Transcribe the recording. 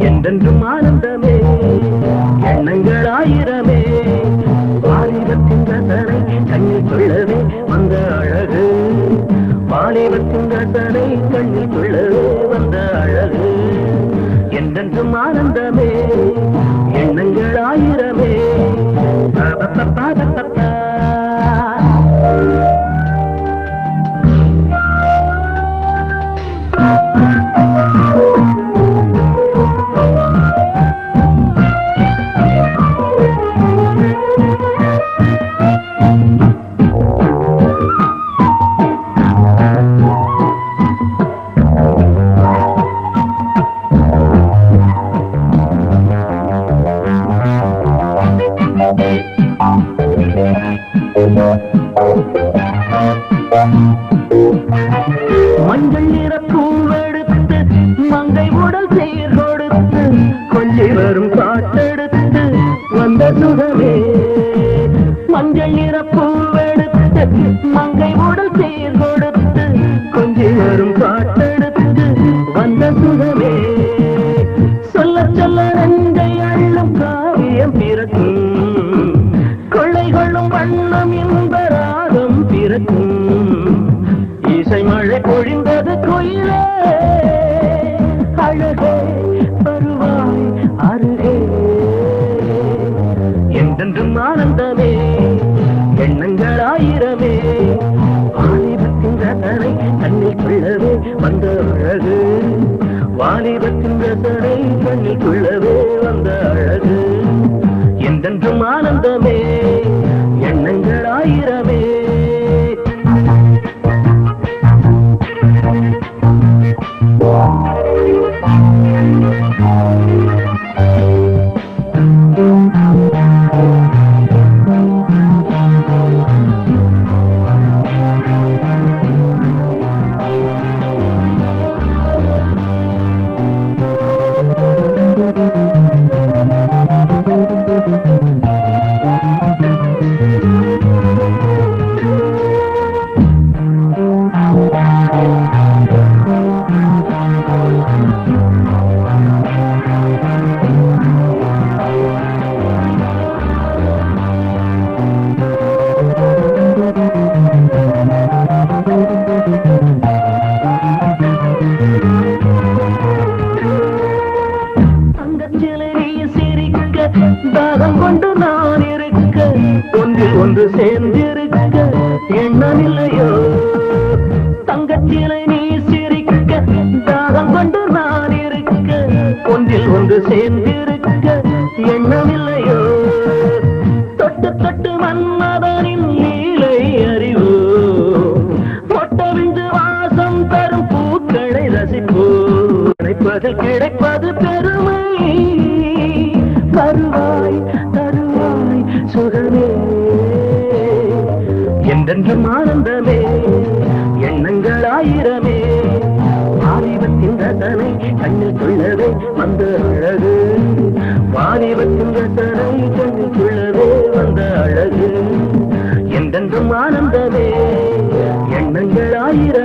என்றென்றும் ஆனந்தமே எண்ணங்கள் ஆயிரமே வாலிபத்தின் ரசனை கண்ணில் கொள்ளவே வந்த அழகு வாலிபத்தின் ரசனை கண்ணில் கொள்ளவே வந்த அழகு என்றென்றும் ஆனந்தமே எண்ணங்கள் ஆயிரமே மஞ்சள் நிற பூவெடுத்து மங்கை உடல் சீர் கொடுத்து கொஞ்சி வரும் காட்டெடுத்து வந்த சுகமே மஞ்சள் நிற பூவெடுத்து மங்கை உடல் சீர் கொடுத்து கொஞ்சி வரும் காட்டெடுத்து வந்த சுகமே சொல்ல சொல்ல நெஞ்சை அள்ளும் காவியம் பிறக்கும் கொள்ளை கொள்ளும் வண்ணம் இன்ப ராகம் பிறக்கும் இசை மழை பொழிந்தது குயிலே அழகே வருவாய் அருகே என்றென்றும் ஆனந்தமே எண்ணங்கள் ஆயிரமே வாலிபத்தின் ரசனை கண்ணில் கொள்ளவே வந்த அழகு வாலிபத்தின் ரசனை கண்ணில் கொள்ளவே வந்த அழகு என்றென்றும் ஆனந்தமே எண்ணங்கள் ஆயிரமே தாகம் கொண்டு நான் இருக்க ஒன்றில் ஒன்று சேர்ந்திருக்க எண்ணமில்லையோ தங்கச்சிலை நீ சிரிக்க தாகம் கொண்டு நான் இருக்க ஒன்றில் ஒன்று சேர்ந்திருக்க எண்ணமில்லையோ தொட்டு தொட்டு மன்மதனின் லீலை அறிவோ மொட்டவிந்து வாசம் தரும் பூக்களை ரசிப்போ கிடைப்பதில் கிடைப்பது பெருமை தருவாய் தருவாய் சுகமே என்றென்றும் ஆனந்தமே எண்ணங்கள் ஆயிரமே வாலிபத்தின் ரசனை கண்ணில் கொள்ளவே வந்த அழகு வாலிபத்தின் ரசனை கண்ணில் கொள்ளவே வந்த அழகு என்றென்றும் ஆனந்தமே எண்ணங்கள் ஆயிரம்